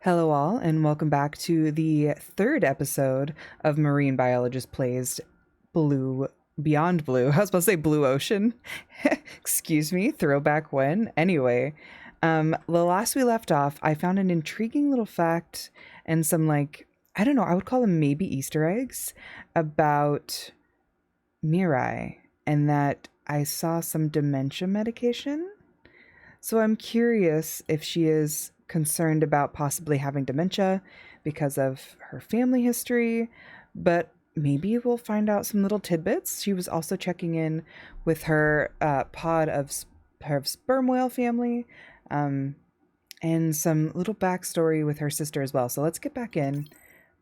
Hello, all, and welcome back to the third episode of Marine Biologist Plays Blue Beyond Blue. I was supposed to say Blue Ocean. Excuse me, throwback when. Anyway, the last we left off, I found an intriguing little fact and some, I don't know, I would call them maybe Easter eggs about Mirai, and that I saw some dementia medication. So I'm curious if she is concerned about possibly having dementia because of her family history, but maybe we'll find out some little tidbits. She was also checking in with her pod of her sperm whale family, and some little backstory with her sister as well. So let's get back in.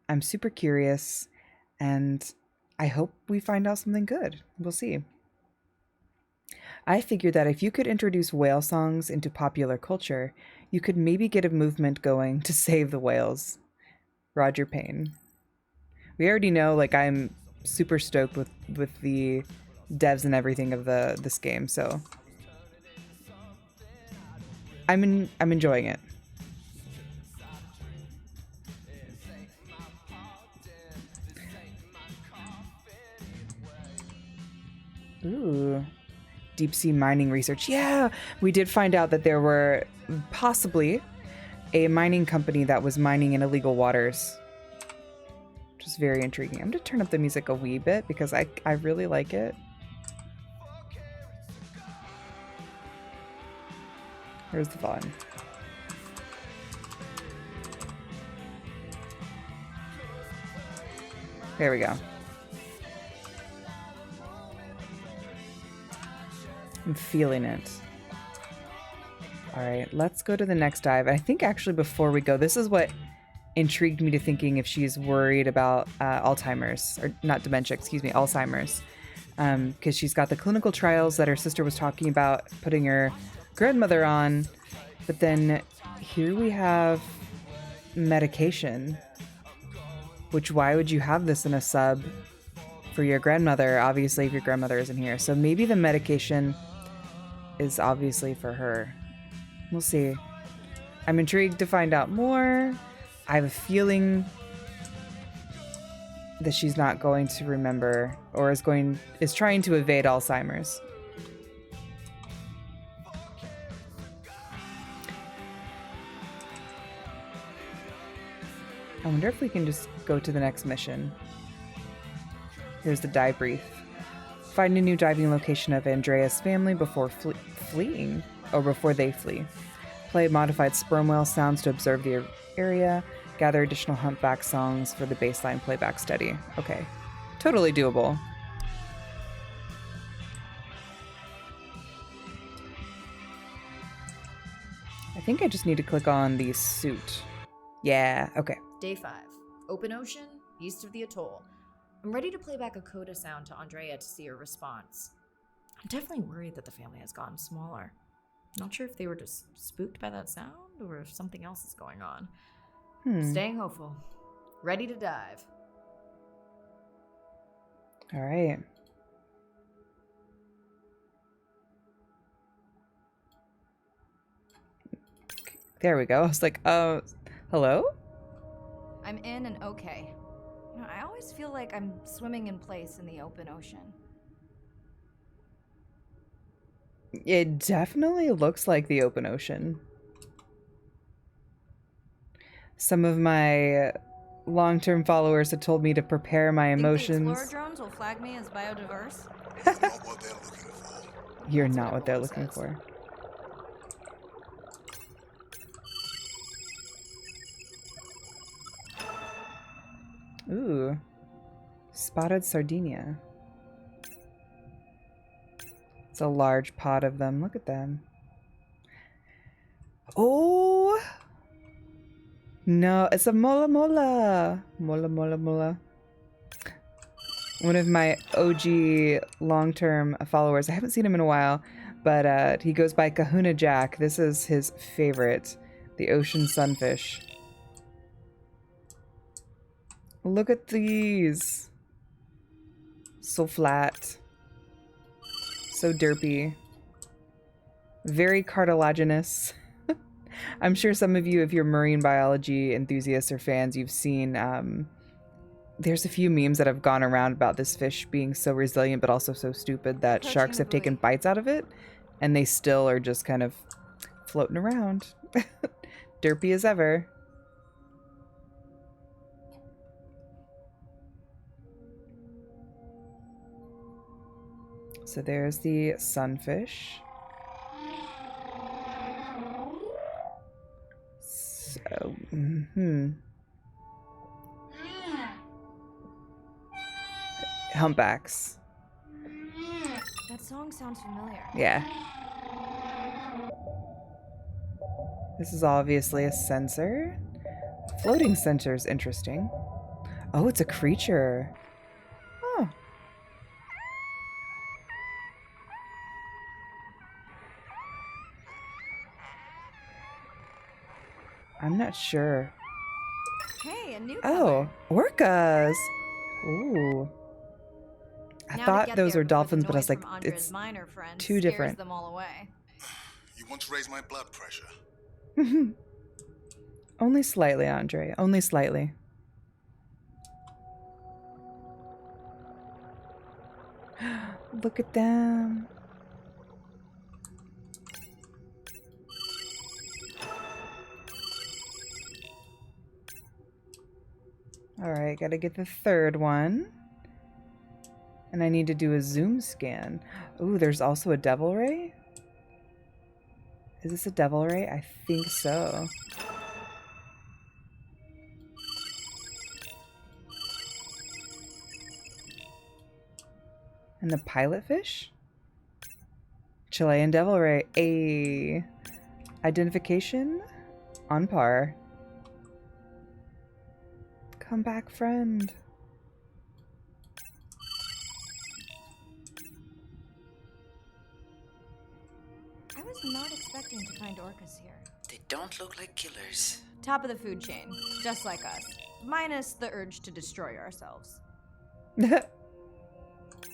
I'm super curious, and I hope we find out something good. We'll see. I figured that if you could introduce whale songs into popular culture, you could maybe get a movement going to save the whales. Roger Payne. We already know, I'm super stoked with the devs and everything of this game, so I'm enjoying it. Ooh. Deep sea mining research. Yeah, we did find out that there were possibly a mining company that was mining in illegal waters, which is very intriguing. I'm going to turn up the music a wee bit because I really like it. Here's the volume. There we go. I'm feeling it. All right, let's go to the next dive. I think actually before we go, this is what intrigued me to thinking if she's worried about Alzheimer's, or not dementia, excuse me, Alzheimer's. Because she's got the clinical trials that her sister was talking about putting her grandmother on. But then here we have medication, which why would you have this in a sub for your grandmother? Obviously, if your grandmother isn't here. So maybe the medication is obviously for her. We'll see. I'm intrigued to find out more. I have a feeling that she's not going to remember, or is trying to evade Alzheimer's. I wonder if we can just go to the next mission. Here's the dive brief. Find a new diving location of Andrea's family before fleeing, or before they flee. Play modified sperm whale sounds to observe the area. Gather additional humpback songs for the baseline playback study. Okay, totally doable. I think I just need to click on the suit. Yeah, okay. Day 5. Open ocean, east of the atoll. I'm ready to play back a coda sound to Andrea to see her response. I'm definitely worried that the family has gotten smaller. Not sure if they were just spooked by that sound or if something else is going on. Staying hopeful. Ready to dive. All right. There we go. I was like, hello? I'm in and okay. I always feel like I'm swimming in place in the open ocean. It definitely looks like the open ocean. Some of my long-term followers have told me to prepare my emotions. Think the Explorer drones will flag me as biodiverse? Not what they're looking for. You're not what they're looking for. Ooh. Spotted sardinia. It's a large pot of them. Look at them. Oh! No, it's a mola mola. Mola mola mola. One of my OG long-term followers. I haven't seen him in a while, but he goes by Kahuna Jack. This is his favorite, the ocean sunfish. Look at these. So flat. So derpy. Very cartilaginous. I'm sure some of you, if you're marine biology enthusiasts or fans, you've seen there's a few memes that have gone around about this fish being so resilient but also so stupid that Approaching sharks the have taken buoy. bites out of it and they still are just kind of floating around. Derpy as ever. So there's the sunfish. So, humpbacks. That song sounds familiar. Yeah. This is obviously a sensor. Floating sensor is interesting. Oh, it's a creature. Oh. I'm not sure. Hey, a new Oh, orcas. Ooh. I thought those were dolphins, but I was like, it's too different. Them all away. You want to raise my blood pressure? Only slightly, Andre. Only slightly. Look at them. Alright, gotta get the third one. And I need to do a zoom scan. Ooh, there's also a devil ray? Is this a devil ray? I think so. And the pilot fish? Chilean devil ray. A identification on par. Come back, friend. I was not expecting to find orcas here. They don't look like killers. Top of the food chain, just like us. Minus the urge to destroy ourselves.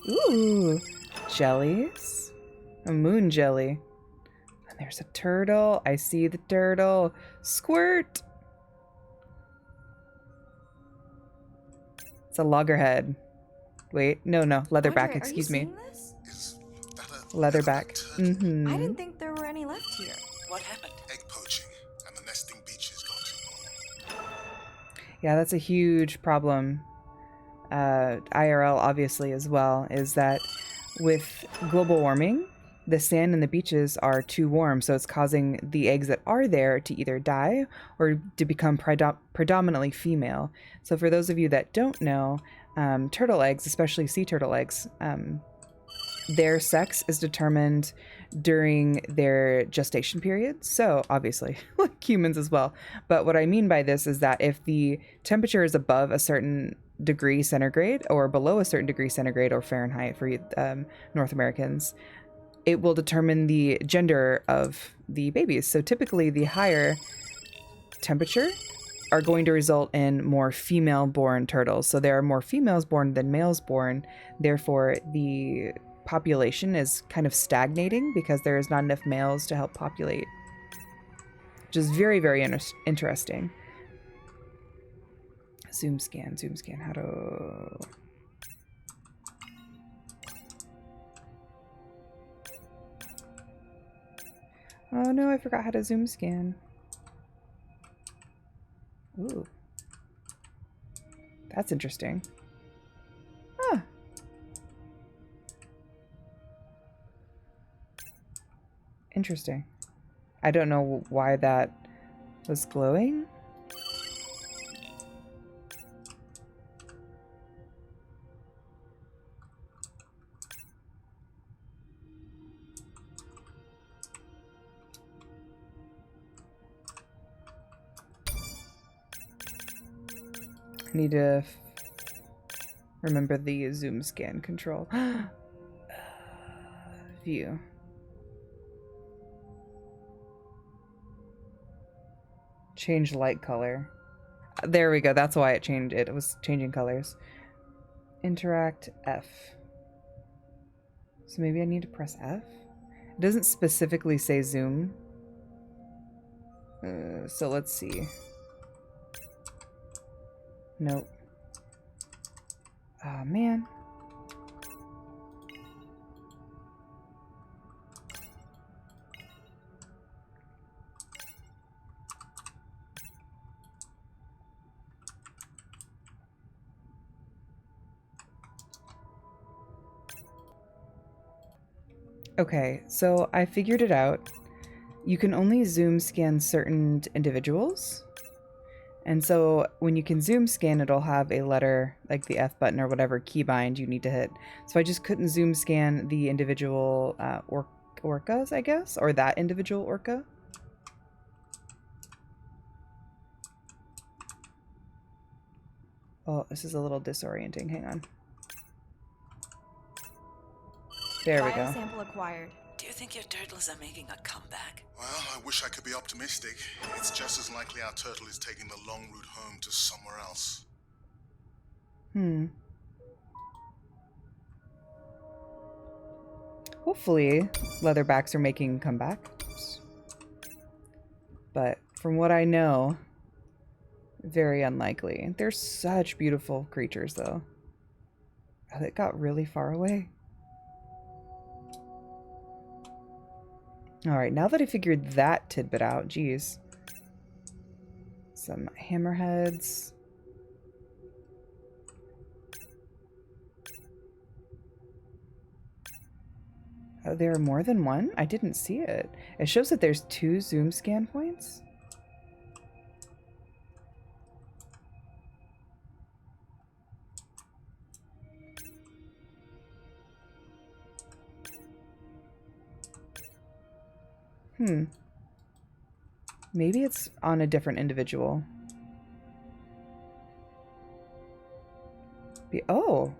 Ooh, jellies. A moon jelly. And there's a turtle. I see the turtle. Squirt. It's a loggerhead. Wait, no, leatherback. Andre, Excuse are you me. seeing this? Is that a Leatherback. turtle? Mm-hmm. I didn't think there were any left here. What happened? Egg poaching, and the nesting beaches got too warm. Yeah, that's a huge problem. IRL obviously as well, is that with global warming, the sand and the beaches are too warm, so it's causing the eggs that are there to either die or to become predominantly female. So for those of you that don't know, turtle eggs, especially sea turtle eggs, their sex is determined during their gestation period. So obviously, like humans as well. But what I mean by this is that if the temperature is above a certain degree centigrade or below a certain degree centigrade or Fahrenheit for North Americans, it will determine the gender of the babies. So typically the higher temperature are going to result in more female-born turtles. So there are more females born than males born. Therefore, the population is kind of stagnating because there is not enough males to help populate. Which is very, very interesting. Zoom scan, how to... Oh no, I forgot how to zoom scan. Ooh. That's interesting. Huh. Interesting. I don't know why that was glowing. I need to remember the zoom scan control. View. Change light color. There we go. That's why it changed. It was changing colors. Interact F. So maybe I need to press F? It doesn't specifically say zoom. So let's see. Nope. Oh, man. Okay, so I figured it out. You can only zoom scan certain individuals. And so when you can zoom scan, it'll have a letter, like the F button or whatever keybind you need to hit. So I just couldn't zoom scan the individual orcas, I guess, or that individual orca. Oh, this is a little disorienting. Hang on. There we go. Sample acquired. Do you think your turtles are making a comeback? Well, I wish I could be optimistic. It's just as likely our turtle is taking the long route home to somewhere else. Hopefully, leatherbacks are making comebacks. But from what I know, very unlikely. They're such beautiful creatures, though. Oh, it got really far away. Alright, now that I figured that tidbit out, geez. Some hammerheads. Oh, there are more than one? I didn't see it. It shows that there's 2 zoom scan points. Maybe it's on a different individual. Oh!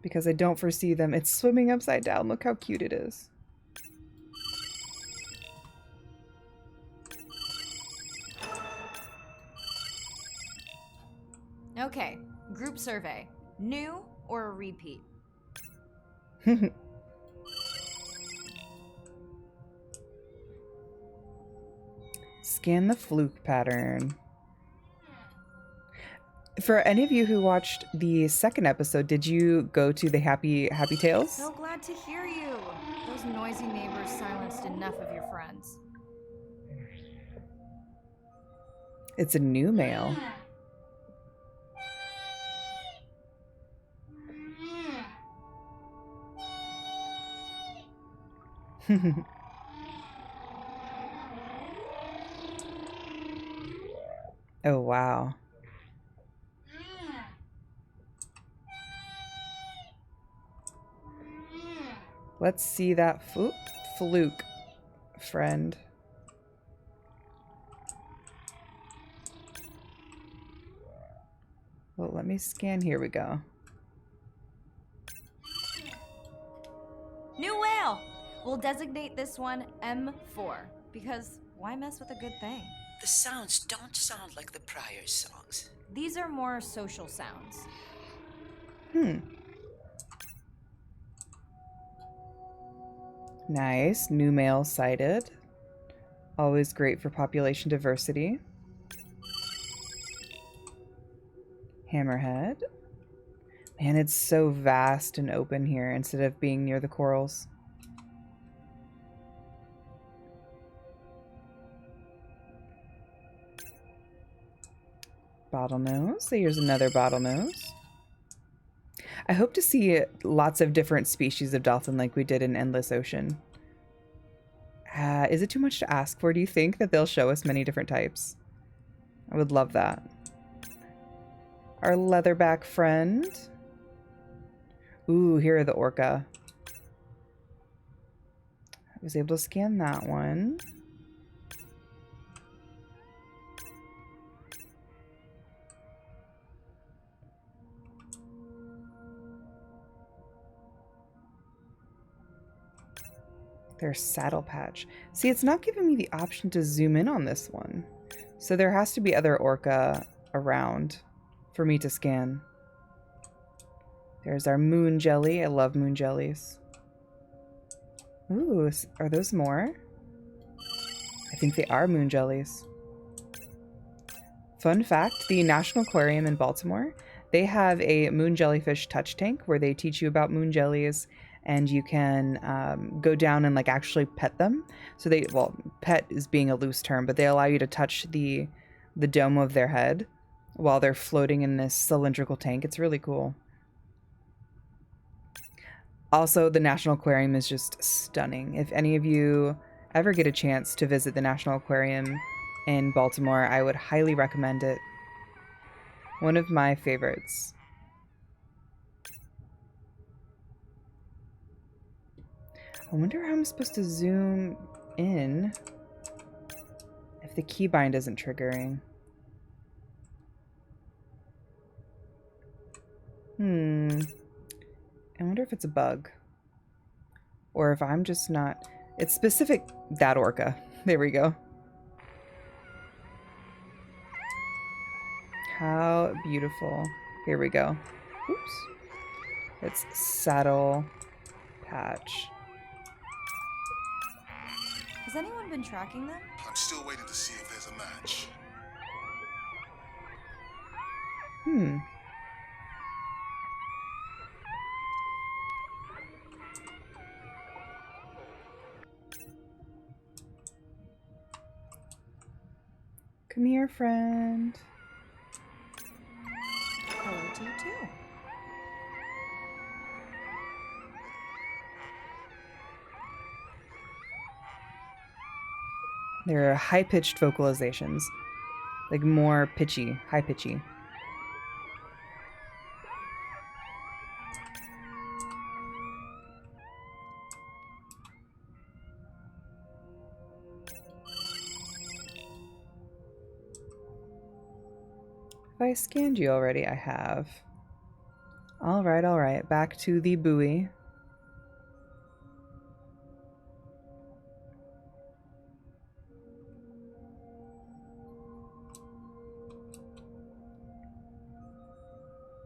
Because I don't foresee them. It's swimming upside down. Look how cute it is. Okay, group survey. New or a repeat? Scan the fluke pattern. For any of you who watched the second episode, did you go to the Happy Tales? So glad to hear you. Those noisy neighbors silenced enough of your friends. It's a new male. Oh, wow. Let's see that fluke, friend. Well, let me scan. Here we go. New whale! We'll designate this one M4, because why mess with a good thing? The sounds don't sound like the prior songs. These are more social sounds. Nice. New male sighted. Always great for population diversity. Hammerhead. Man, it's so vast and open here instead of being near the corals. Bottlenose. Here's another bottlenose. I hope to see lots of different species of dolphin like we did in Endless Ocean. Is it too much to ask for, do you think, that they'll show us many different types? I would love that. Our leatherback friend. Ooh, here are the orca. I was able to scan that one. There's Saddle Patch. See, it's not giving me the option to zoom in on this one. So there has to be other orca around for me to scan. There's our moon jelly. I love moon jellies. Ooh, are those more? I think they are moon jellies. Fun fact, the National Aquarium in Baltimore, they have a moon jellyfish touch tank where they teach you about moon jellies, and you can go down and like actually pet them. So they, well, pet is being a loose term, but they allow you to touch the dome of their head while they're floating in this cylindrical tank. It's really cool. Also, the National Aquarium is just stunning. If any of you ever get a chance to visit the National Aquarium in Baltimore, I would highly recommend it. One of my favorites. I wonder how I'm supposed to zoom in if the keybind isn't triggering. I wonder if it's a bug. Or if I'm just not... It's specific... That orca. There we go. How beautiful. Here we go. Oops. It's saddle patch. Has anyone been tracking them? I'm still waiting to see if there's a match. Come here, friend. Hello to you too. There are high-pitched vocalizations. Like more pitchy, high-pitchy. Have I scanned you already? I have. Alright, alright. Back to the buoy.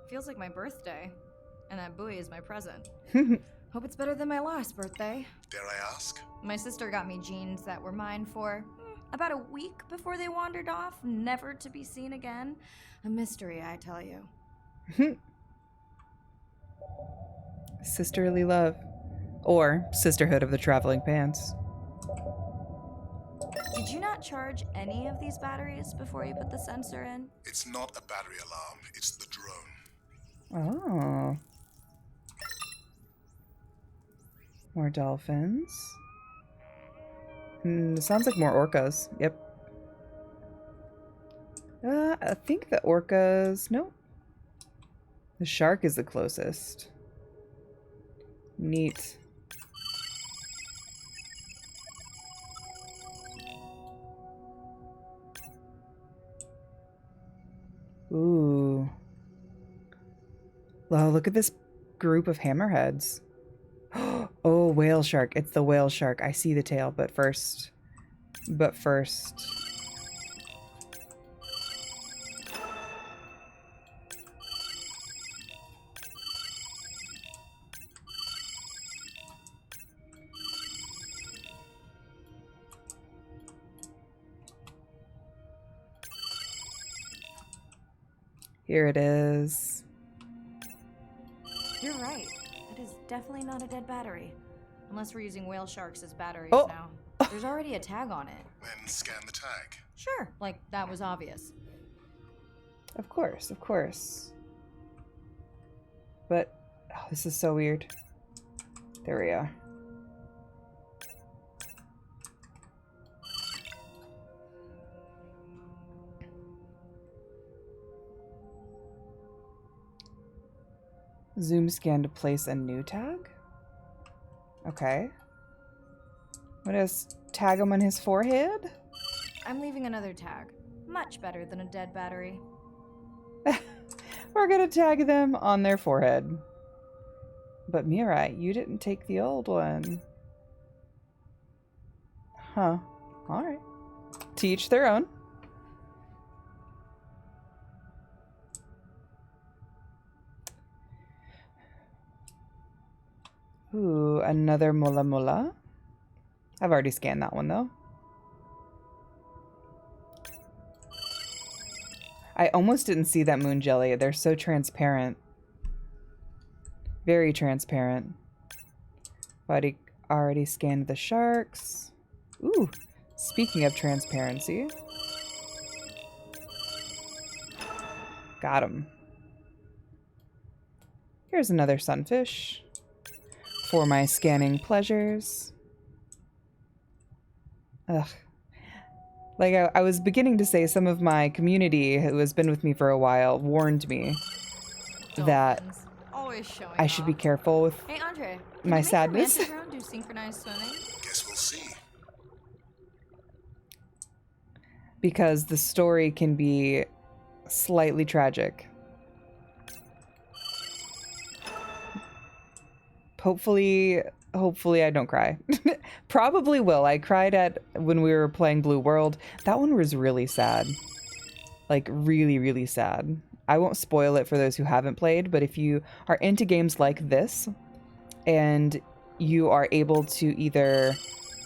Feels like my birthday, and that buoy is my present. Hope it's better than my last birthday. Dare I ask? My sister got me jeans that were mine for about a week before they wandered off, never to be seen again. A mystery, I tell you. Sisterly love. Or Sisterhood of the Traveling Pants. Did you not charge any of these batteries before you put the sensor in? It's not a battery alarm, it's the drone. Oh. More dolphins. Sounds like more orcas. Yep. I think the orcas... Nope. The shark is the closest. Neat. Ooh. Wow, look at this group of hammerheads. Oh, whale shark. It's the whale shark. I see the tail, but first... Here it is. You're right. That is definitely not a dead battery. Unless we're using whale sharks as batteries Oh. now. There's already a tag on it. Then scan the tag. Sure, like that was obvious. Of course, of course. But, oh, this is so weird. There we are. Zoom scan to place a new tag? Okay. What is tag him on his forehead? I'm leaving another tag. Much better than a dead battery. We're gonna tag them on their forehead. But Mirai, you didn't take the old one. Huh. Alright. To each their own. Ooh, another Mola Mola. I've already scanned that one though. I almost didn't see that moon jelly. They're so transparent. Very transparent. Already scanned the sharks. Ooh, speaking of transparency. Got him. Here's another sunfish for my scanning pleasures. Ugh. Like, I was beginning to say, some of my community who has been with me for a while warned me that Dolphins, always showing I should be off. careful with Hey, Andre, my sadness. Can you make do synchronized swimming? Guess we'll see. Because the story can be slightly tragic. Hopefully I don't cry. Probably will. I cried when we were playing Blue World. That one was really sad. Like, really, really sad. I won't spoil it for those who haven't played, but if you are into games like this, and you are able to either,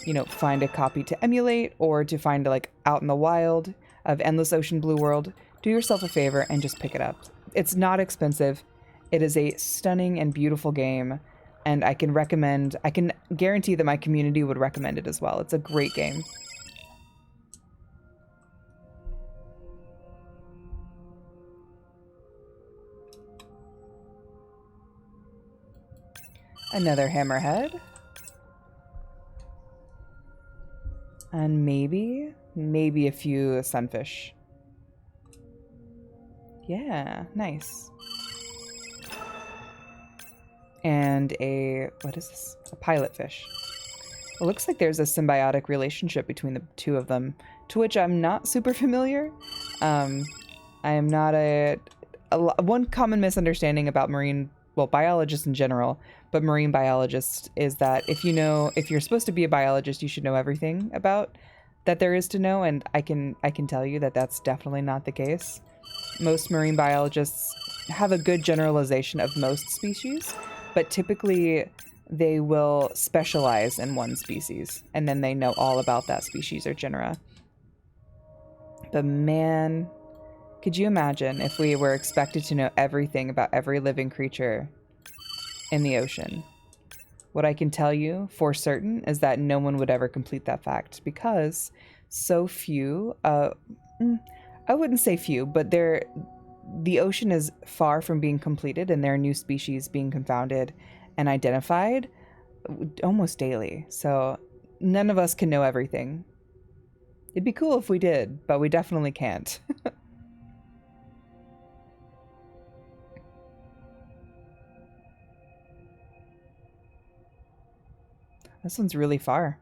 you know, find a copy to emulate, or to find, like, out in the wild of Endless Ocean Blue World, do yourself a favor and just pick it up. It's not expensive. It is a stunning and beautiful game. And I can guarantee that my community would recommend it as well. It's a great game. Another hammerhead. And maybe a few sunfish. Yeah, nice. And what is this? A pilotfish. It looks like there's a symbiotic relationship between the two of them, to which I'm not super familiar. I am not one common misunderstanding about biologists in general, but marine biologists is that if you're supposed to be a biologist, you should know everything about that there is to know, and I can tell you that that's definitely not the case. Most marine biologists have a good generalization of most species, but typically they will specialize in one species, and then they know all about that species or genera. But man, could you imagine if we were expected to know everything about every living creature in the ocean? What I can tell you for certain is that no one would ever complete that fact, because so few, I wouldn't say few, but the ocean is far from being completed, and there are new species being confounded and identified almost daily. So none of us can know everything. It'd be cool if we did, but we definitely can't. This one's really far.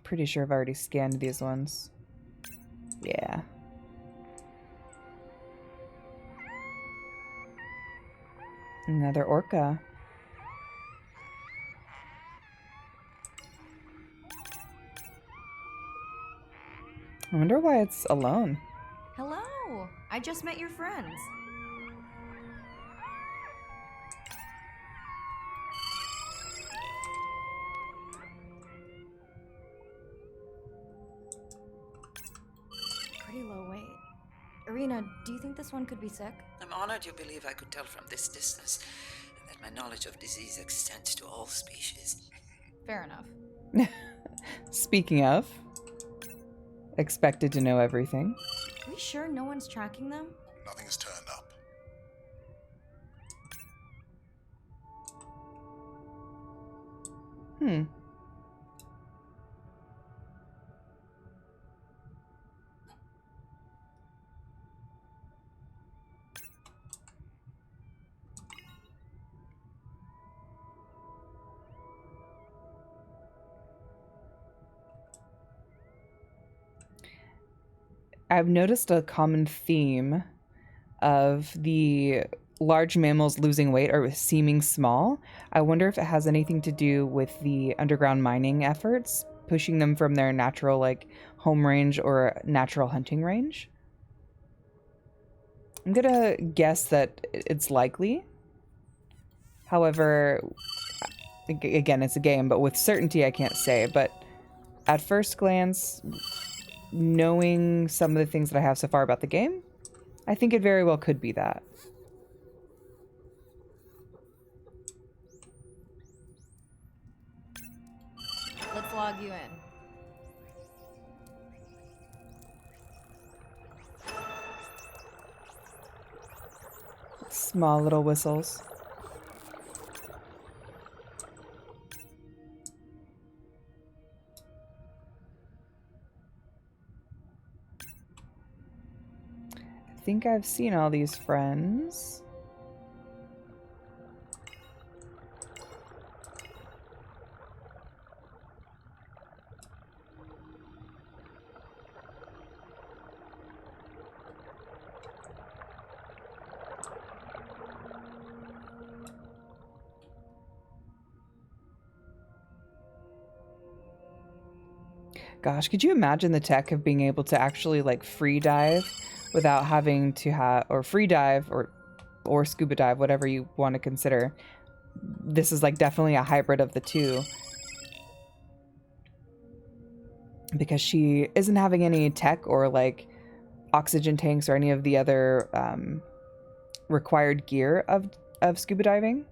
Pretty sure I've already scanned these ones. Yeah. Another orca. I wonder why it's alone. Hello, I just met your friends. Pretty low weight. Irina, do you think this one could be sick? I'm honored you believe I could tell from this distance that my knowledge of disease extends to all species. Fair enough. Speaking of, expected to know everything. Are we sure no one's tracking them? Nothing has turned up. I've noticed a common theme of the large mammals losing weight or seeming small. I wonder if it has anything to do with the underground mining efforts, pushing them from their natural, like, home range or natural hunting range. I'm gonna guess that it's likely. However, again, it's a game, but with certainty I can't say. But at first glance, knowing some of the things that I have so far about the game, I think it very well could be that. Let's log you in. Small little whistles. I think I've seen all these friends. Gosh, could you imagine the tech of being able to actually like free dive without having to have, or free dive or scuba dive, whatever you want to consider. This is like definitely a hybrid of the two. Because she isn't having any tech or like oxygen tanks or any of the other required gear of scuba diving,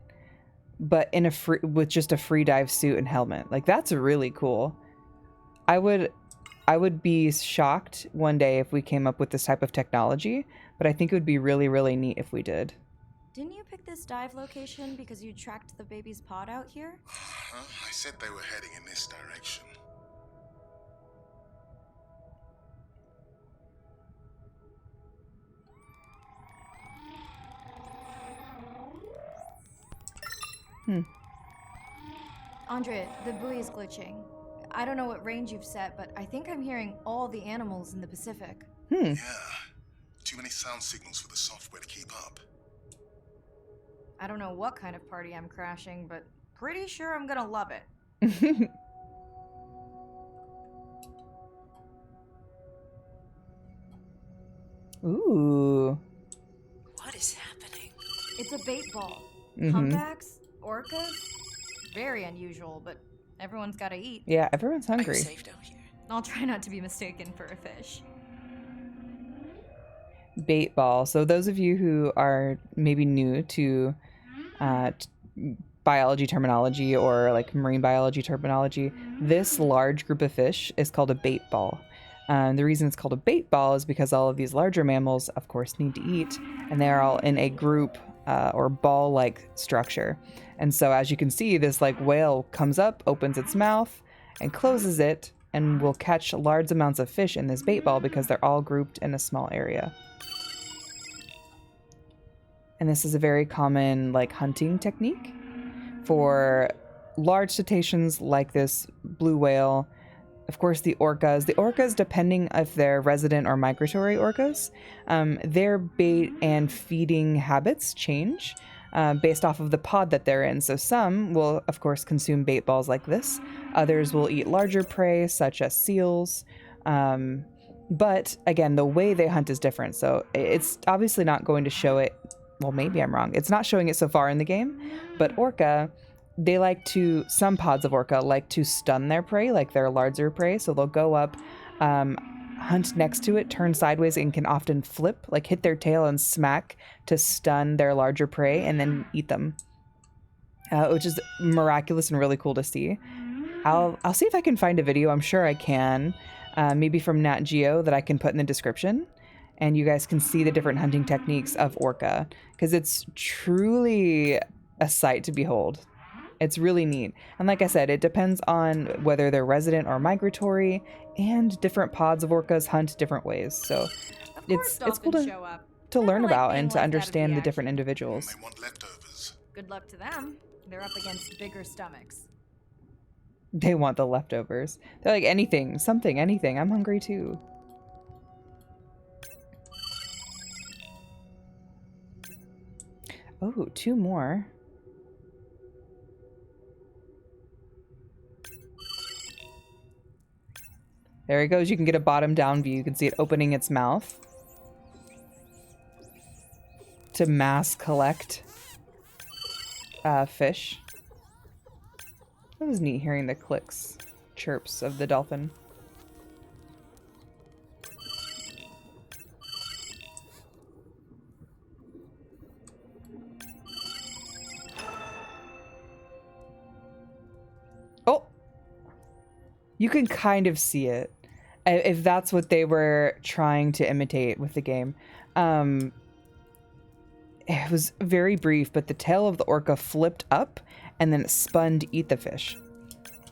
but in a with just a free dive suit and helmet. Like that's really cool. I would be shocked one day if we came up with this type of technology, but I think it would be really, really neat if we did. Didn't you pick this dive location because you tracked the baby's pod out here? I said they were heading in this direction. Andrea, the buoy is glitching. I don't know what range you've set, but I think I'm hearing all the animals in the Pacific. Yeah. Too many sound signals for the software to keep up. I don't know what kind of party I'm crashing, but pretty sure I'm gonna love it. Ooh. What is happening? It's a bait ball. Mhm. Humpbacks? Orcas? Very unusual, but everyone's gotta eat. Yeah, everyone's Are you hungry. safe down here? I'll try not to be mistaken for a fish. Bait ball. So those of you who are maybe new to biology terminology or like marine biology terminology, this large group of fish is called a bait ball. The reason it's called a bait ball is because all of these larger mammals, of course, need to eat, and they are all in a group or ball-like structure. And so as you can see, this like whale comes up, opens its mouth, and closes it, and will catch large amounts of fish in this bait ball because they're all grouped in a small area. And this is a very common like hunting technique for large cetaceans like this blue whale. Of course, the orcas. The orcas, depending if they're resident or migratory orcas, their bait and feeding habits change based off of the pod that they're in. So some will, of course, consume bait balls like this. Others will eat larger prey, such as seals. But again, the way they hunt is different. So it's obviously not going to show it. Well, maybe I'm wrong. It's not showing it so far in the game. But orca, they like to, some pods of orca like to stun their prey, like their larger prey. So they'll go up, hunt next to it, turn sideways, and can often flip, like hit their tail and smack to stun their larger prey and then eat them, which is miraculous and really cool to see. I'll see if I can find a video. I'm sure I can, maybe from Nat Geo that I can put in the description. And you guys can see the different hunting techniques of orca, because it's truly a sight to behold. It's really neat. And like I said, it depends on whether they're resident or migratory, and different pods of orcas hunt different ways. So it's cool to learn about and to understand the different individuals. They want leftovers. Good luck to them. They're up against bigger stomachs. They want the leftovers. They're like, anything, something, anything. I'm hungry too. Oh, 2 more. There it goes. You can get a bottom down view. You can see it opening its mouth to mass collect fish. It was neat hearing the clicks, chirps of the dolphin. Oh! You can kind of see it, if that's what they were trying to imitate with the game. It was very brief, but the tail of the orca flipped up and then it spun to eat the fish.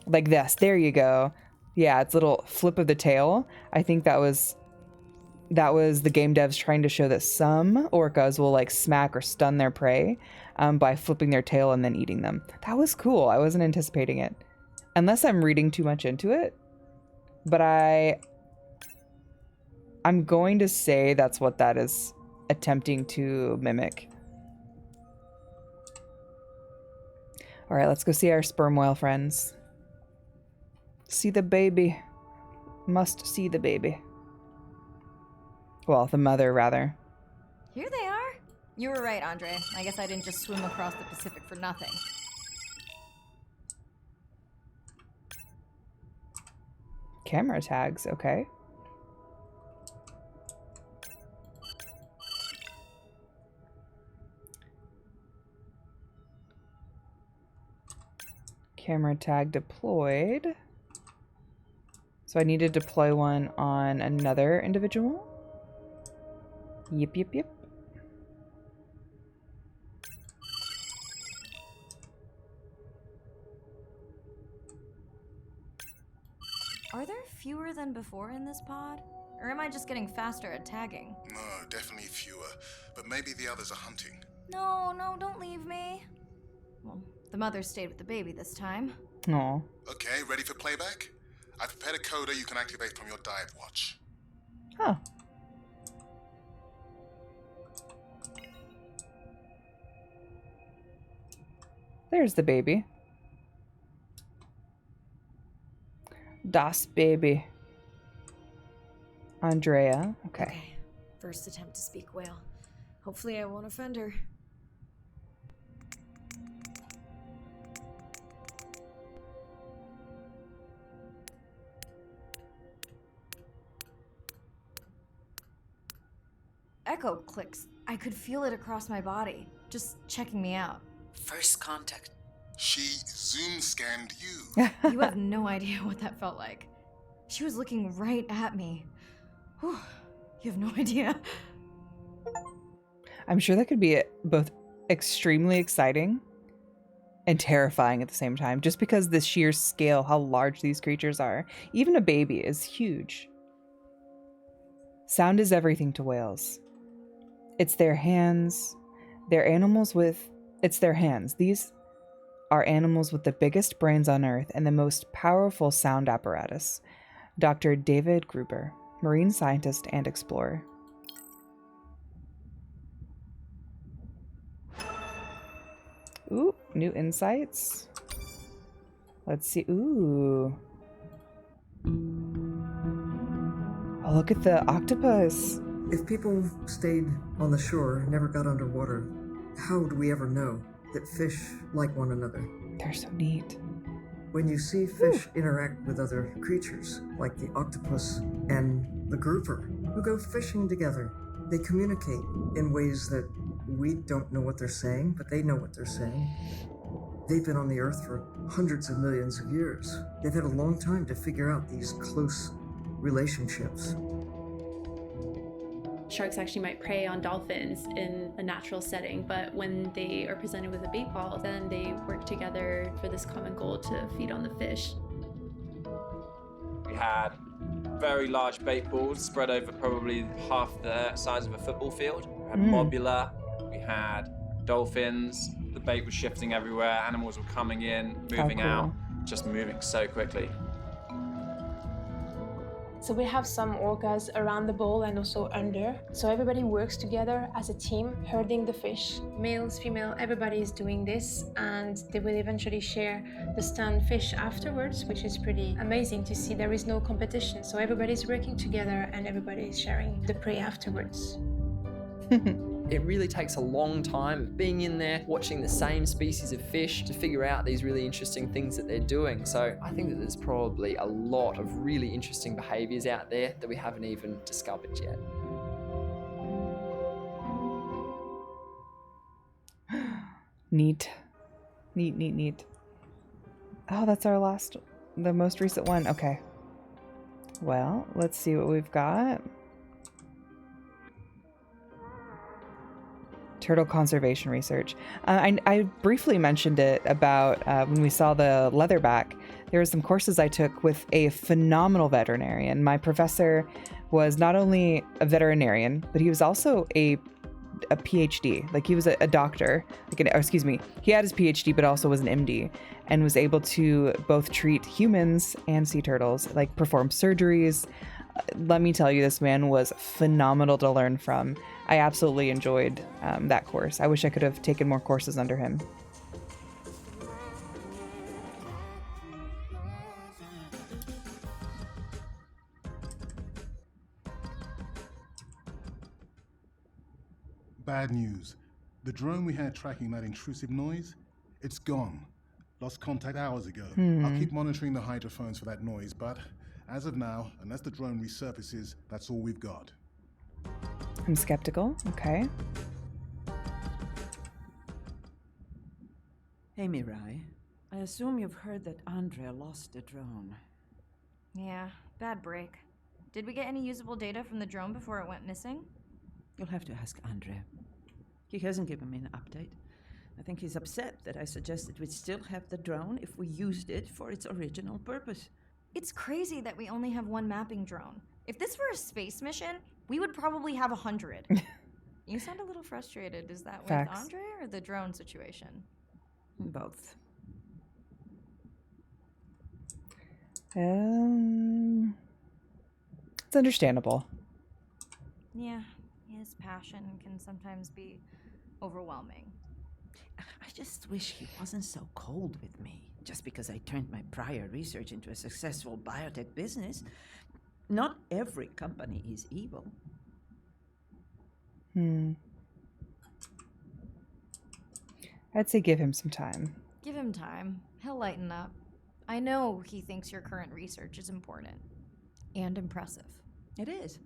Like this. There you go. Yeah, it's a little flip of the tail. I think that was the game devs trying to show that some orcas will like smack or stun their prey by flipping their tail and then eating them. That was cool. I wasn't anticipating it. Unless I'm reading too much into it. But I'm going to say that's what that is attempting to mimic. All right, let's go see our sperm whale friends. See the baby. Must see the baby. Well, the mother, rather. Here they are. You were right, Andre. I guess I didn't just swim across the Pacific for nothing. Camera tags, okay. Camera tag deployed. So I need to deploy one on another individual. Yep, yep, yep. Are there fewer than before in this pod? Or am I just getting faster at tagging? No, definitely fewer. But maybe the others are hunting. No, don't leave me. Well, the mother stayed with the baby this time. Aw. Okay, ready for playback? I've prepared a coder you can activate from your diet watch. Huh. There's the baby. Das Baby. Andrea. Okay. First attempt to speak whale. Hopefully I won't offend her. Echo clicks. I could feel it across my body, just checking me out. First contact. She zoom scanned you. You have no idea what that felt like. She was looking right at me. Whew, you have no idea. I'm sure that could be both extremely exciting and terrifying at the same time, just because the sheer scale, how large these creatures are. Even a baby is huge. Sound is everything to whales. It's their hands. It's their hands. These are animals with the biggest brains on Earth and the most powerful sound apparatus. Dr. David Gruber, marine scientist and explorer. Ooh, new insights. Let's see. Ooh. Oh, look at the octopus. If people stayed on the shore and never got underwater, how would we ever know that fish like one another? They're so neat. When you see fish interact with other creatures, like the octopus and the grouper, who go fishing together, they communicate in ways that we don't know what they're saying, but they know what they're saying. They've been on the Earth for hundreds of millions of years. They've had a long time to figure out these close relationships. Sharks actually might prey on dolphins in a natural setting, but when they are presented with a bait ball, then they work together for this common goal to feed on the fish. We had very large bait balls spread over probably half the size of a football field. We had mobula, we had dolphins, the bait was shifting everywhere, animals were coming in, moving out, just moving so quickly. So we have some orcas around the bowl and also under. So everybody works together as a team, herding the fish. Males, female, everybody is doing this, and they will eventually share the stunned fish afterwards, which is pretty amazing to see. There is no competition, so everybody's working together and everybody is sharing the prey afterwards. It really takes a long time of being in there, watching the same species of fish to figure out these really interesting things that they're doing. So I think that there's probably a lot of really interesting behaviours out there that we haven't even discovered yet. Neat. Neat. Oh, that's the most recent one. Okay. Well, let's see what we've got. Turtle conservation research. I briefly mentioned it about when we saw the leatherback. There were some courses I took with a phenomenal veterinarian. My professor was not only a veterinarian, but he was also a PhD. Like, he was a doctor. He had his PhD, but also was an MD, and was able to both treat humans and sea turtles, like perform surgeries. Let me tell you, this man was phenomenal to learn from. I absolutely enjoyed that course. I wish I could have taken more courses under him. Bad news. The drone we had tracking that intrusive noise, it's gone. Lost contact hours ago. I'll keep monitoring the hydrophones for that noise, but as of now, unless the drone resurfaces, that's all we've got. I'm skeptical. Okay. Hey, Mirai. I assume you've heard that Andrea lost a drone. Yeah, bad break. Did we get any usable data from the drone before it went missing? You'll have to ask Andrea. He hasn't given me an update. I think he's upset that I suggested we'd still have the drone if we used it for its original purpose. It's crazy that we only have one mapping drone. If this were a space mission, we would probably have 100. You sound a little frustrated. Is that with Facts. Andre or the drone situation? Both. It's understandable. Yeah, his passion can sometimes be overwhelming. I just wish he wasn't so cold with me, just because I turned my prior research into a successful biotech business. Not every company is evil. I'd say give him some time. Give him time. He'll lighten up. I know he thinks your current research is important. And impressive. It is.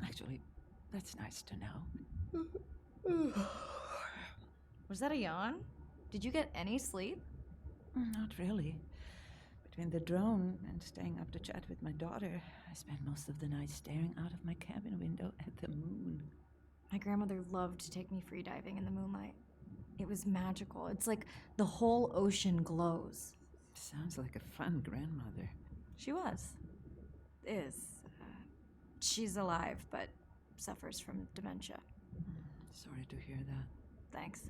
Actually, that's nice to know. Was that a yawn? Did you get any sleep? Not really. Between the drone and staying up to chat with my daughter, I spent most of the night staring out of my cabin window at the moon. My grandmother loved to take me free diving in the moonlight. It was magical. It's like the whole ocean glows. Sounds like a fun grandmother. She was. Is. She's alive, but suffers from dementia. Sorry to hear that. Thanks.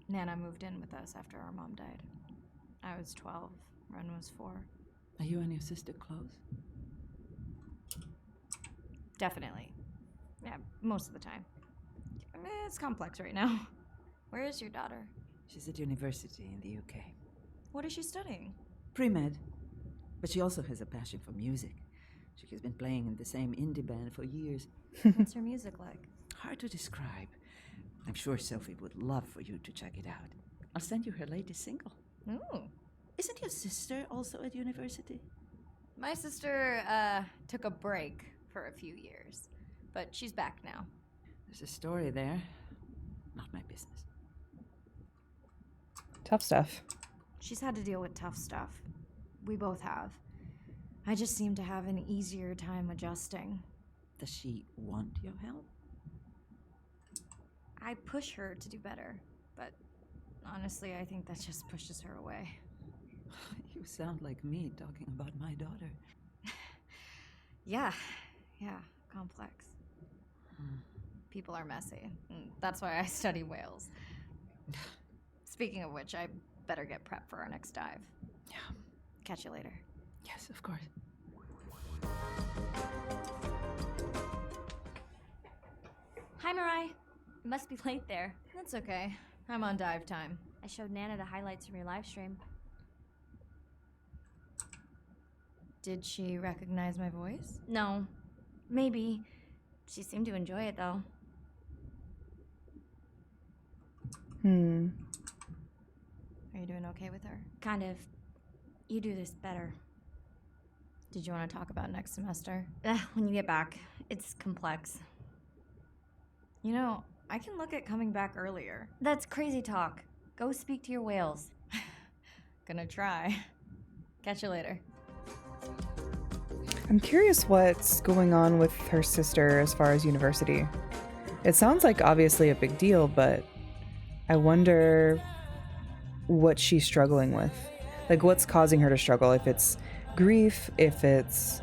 Nana moved in with us after our mom died. I was 12. Ren was 4. Are you and your sister close? Definitely. Yeah, most of the time. It's complex right now. Where is your daughter? She's at university in the UK. What is she studying? Pre-med. But she also has a passion for music. She has been playing in the same indie band for years. What's her music like? Hard to describe. I'm sure Sophie would love for you to check it out. I'll send you her latest single. Ooh. Isn't your sister also at university? My sister, took a break for a few years. But she's back now. There's a story there. Not my business. Tough stuff. She's had to deal with tough stuff. We both have. I just seem to have an easier time adjusting. Does she want your help? I push her to do better, but honestly, I think that just pushes her away. You sound like me talking about my daughter. Yeah, complex. People are messy. That's why I study whales. Speaking of which, I better get prepped for our next dive. Yeah. Catch you later. Yes, of course. Hi, Mirai. You must be late there. That's okay. I'm on dive time. I showed Nana the highlights from your live stream. Did she recognize my voice? No. Maybe. She seemed to enjoy it, though. Are you doing okay with her? Kind of. You do this better. Did you want to talk about next semester? When you get back, it's complex. You know, I can look at coming back earlier. That's crazy talk. Go speak to your whales. Gonna try. Catch you later. I'm curious what's going on with her sister as far as university. It sounds like obviously a big deal, but I wonder what she's struggling with. Like, what's causing her to struggle? If it's grief, if it's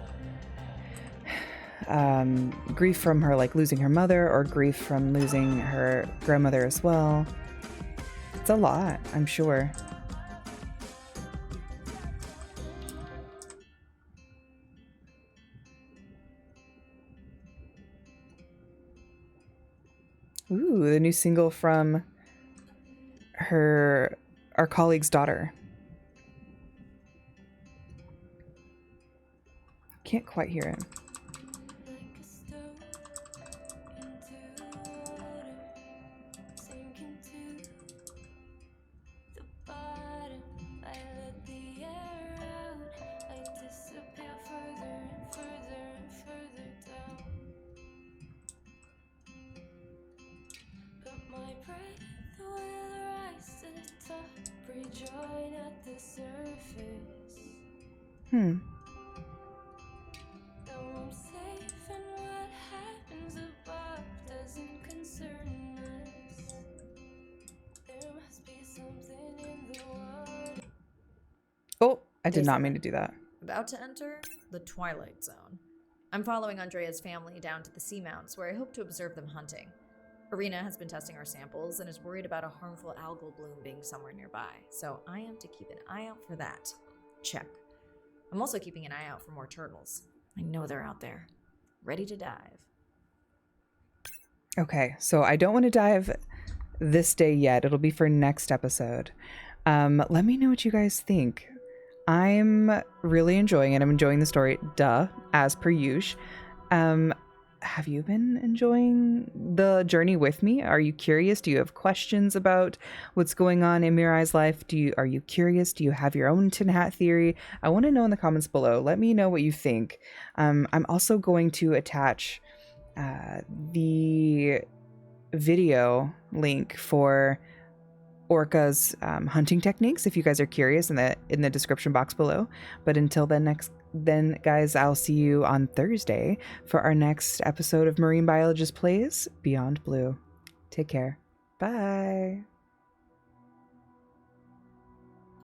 grief from her, like, losing her mother, or grief from losing her grandmother as well. It's a lot, I'm sure. Ooh, the new single from our colleague's daughter. Can't quite hear it. Oh, I did not mean to do that. About to enter the Twilight Zone. I'm following Andrea's family down to the seamounts, where I hope to observe them hunting. Arena has been testing our samples and is worried about a harmful algal bloom being somewhere nearby, so I am to keep an eye out for that. Check. I'm also keeping an eye out for more turtles. I know they're out there, ready to dive. Okay, so I don't want to dive this day yet. It'll be for next episode. Let me know what you guys think. I'm really enjoying it. I'm enjoying the story, as per usual. Have you been enjoying the journey with me? Are you curious? Do you have questions about what's going on in Mirai's life? Are you curious? Do you have your own tin hat theory? I want to know in the comments below. Let me know what you think. I'm also going to attach the video link for Orca's hunting techniques if you guys are curious in the description box below. But until then, guys, I'll see you on Thursday for our next episode of Marine Biologist Plays Beyond Blue. Take care. Bye.